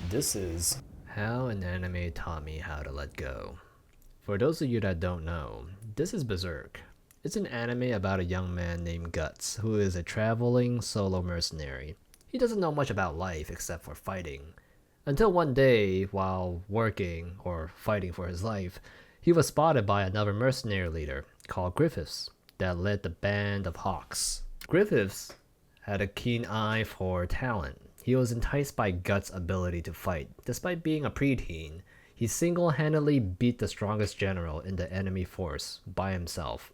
This is how an anime taught me how to let go. For those of you that don't know, this is Berserk. It's an anime about a young man named Guts who is a traveling solo mercenary. He doesn't know much about life except for fighting. Until one day, while working or fighting for his life, he was spotted by another mercenary leader called Griffiths that led the band of Hawks. Griffiths had a keen eye for talent. He was enticed by Guts' ability to fight. Despite being a preteen, he single-handedly beat the strongest general in the enemy force by himself.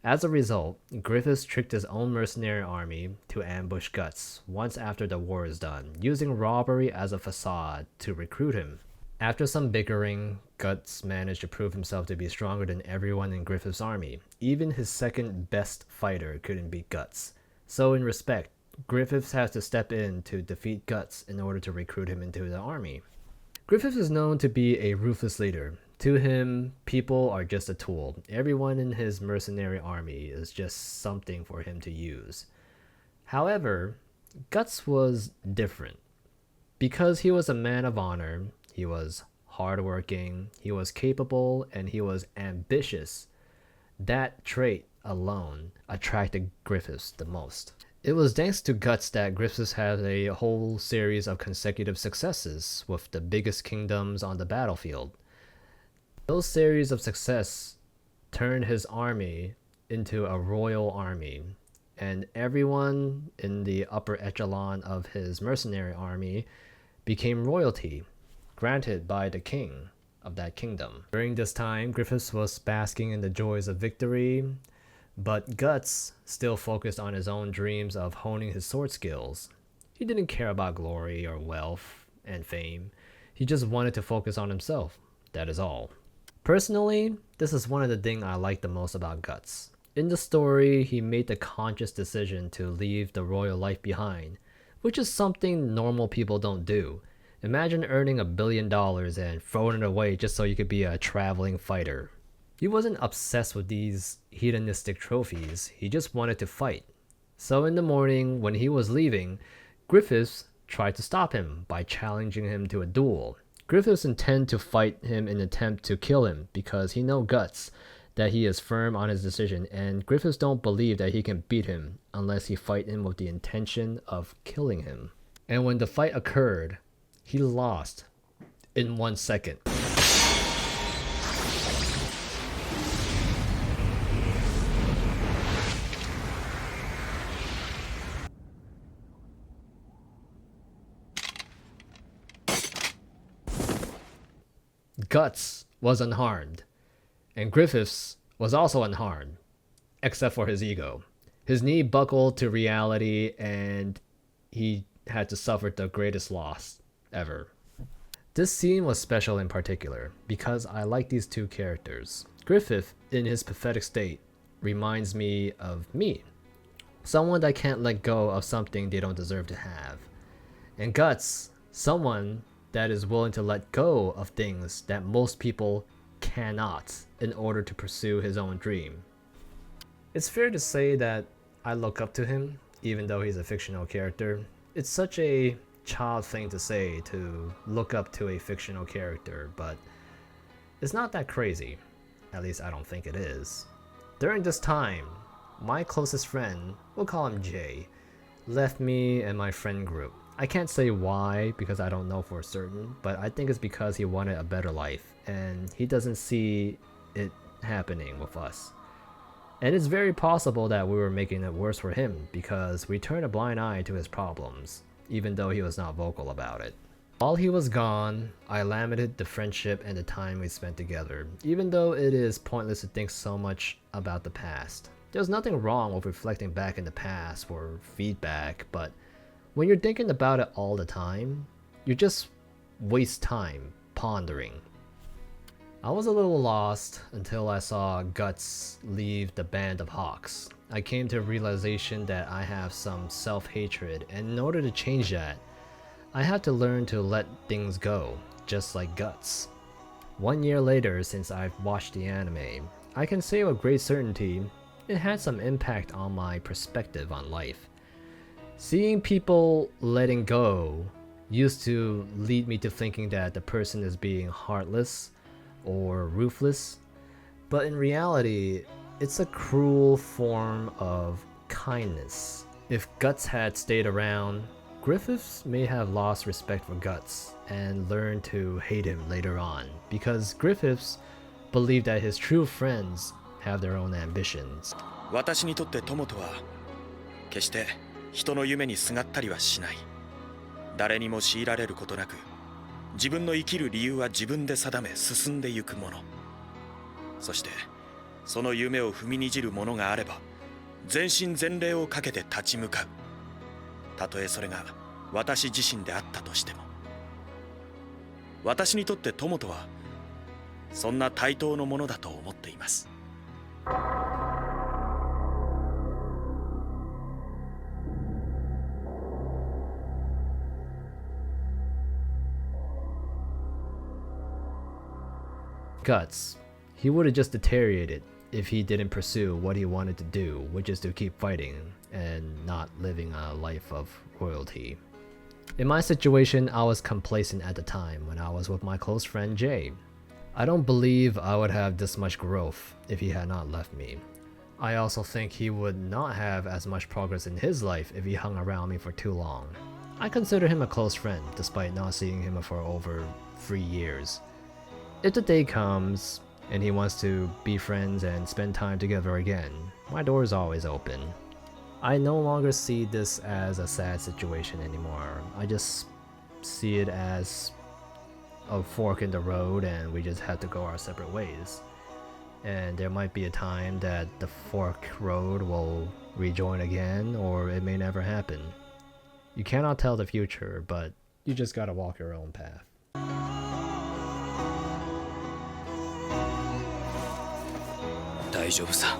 As a result, Griffiths tricked his own mercenary army to ambush Guts once after the war is done, using robbery as a facade to recruit him. After some bickering, Guts managed to prove himself to be stronger than everyone in Griffith's army. Even his second best fighter couldn't beat Guts. So in respect, Griffiths has to step in to defeat Guts in order to recruit him into the army. Griffiths is known to be a ruthless leader. To him, people are just a tool. Everyone in his mercenary army is just something for him to use. However, Guts was different. Because he was a man of honor, he was hardworking, he was capable, and he was ambitious. That trait alone attracted Griffiths the most. It was thanks to Guts that Griffiths had a whole series of consecutive successes with the biggest kingdoms on the battlefield. Those series of success turned his army into a royal army, and everyone in the upper echelon of his mercenary army became royalty, granted by the king of that kingdom. During this time, Griffiths was basking in the joys of victory, but Guts still focused on his own dreams of honing his sword skills. He didn't care about glory or wealth and fame. He just wanted to focus on himself. That is all. Personally, this is one of the things I like the most about Guts. In the story, he made the conscious decision to leave the royal life behind, which is something normal people don't do. Imagine earning $1 billion and throwing it away just so you could be a traveling fighter. He wasn't obsessed with these hedonistic trophies, he just wanted to fight. So in the morning, when he was leaving, Griffiths tried to stop him by challenging him to a duel. Griffiths intended to fight him in an attempt to kill him because he knows Guts that he is firm on his decision, and Griffiths don't believe that he can beat him unless he fight him with the intention of killing him. And when the fight occurred, he lost in 1 second. Guts was unharmed, and Griffiths was also unharmed, except for his ego. His knee buckled to reality, and he had to suffer the greatest loss ever. This scene was special in particular because I like these two characters. Griffith, in his pathetic state, reminds me of me, someone that can't let go of something they don't deserve to have. And Guts, someone that is willing to let go of things that most people cannot in order to pursue his own dream. It's fair to say that I look up to him, even though he's a fictional character. It's such a child thing to say, to look up to a fictional character, but it's not that crazy. At least I don't think it is. During this time, my closest friend, we'll call him Jay, left me and my friend group. I can't say why because I don't know for certain, but I think it's because he wanted a better life and he doesn't see it happening with us. And it's very possible that we were making it worse for him because we turned a blind eye to his problems, even though he was not vocal about it. While he was gone, I lamented the friendship and the time we spent together, even though it is pointless to think so much about the past. There's nothing wrong with reflecting back in the past for feedback, but when you're thinking about it all the time, you just waste time pondering. I was a little lost until I saw Guts leave the band of Hawks. I came to a realization that I have some self-hatred, and in order to change that, I had to learn to let things go, just like Guts. 1 year later since I've watched the anime, I can say with great certainty it had some impact on my perspective on life. Seeing people letting go used to lead me to thinking that the person is being heartless or ruthless, but in reality, it's a cruel form of kindness. If Guts had stayed around, Griffiths may have lost respect for Guts and learned to hate him later on, because Griffiths believed that his true friends have their own ambitions. 私にとって友とは決して人の夢にすがったりはしない。誰にも強いられることなく、自分の生きる理由は自分で定め進んでゆくもの。そしてその夢を踏みにじるものがあれば、全身全霊をかけて立ち向かう。たとえそれが私自身であったとしても。私にとって友とはそんな対等のものだと思っています。Guts. He would have just deteriorated if he didn't pursue what he wanted to do, which is to keep fighting and not living a life of royalty. In my situation, I was complacent at the time when I was with my close friend Jay. I don't believe I would have this much growth if he had not left me. I also think he would not have as much progress in his life if he hung around me for too long. I consider him a close friend despite not seeing him for over 3 years. If the day comes and he wants to be friends and spend time together again, my door is always open. I no longer see this as a sad situation anymore. I just see it as a fork in the road and we just have to go our separate ways. And there might be a time that the fork road will rejoin again, or it may never happen. You cannot tell the future, but you just gotta walk your own path. 大丈夫さ。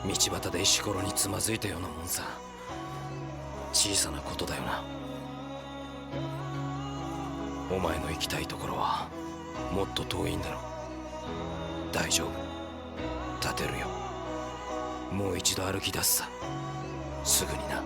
道端で石ころにつまずいたようなもんさ。小さなことだよな。お前の行きたいところはもっと遠いんだろ。大丈夫。立てるよ。もう一度歩き出すさ。すぐにな。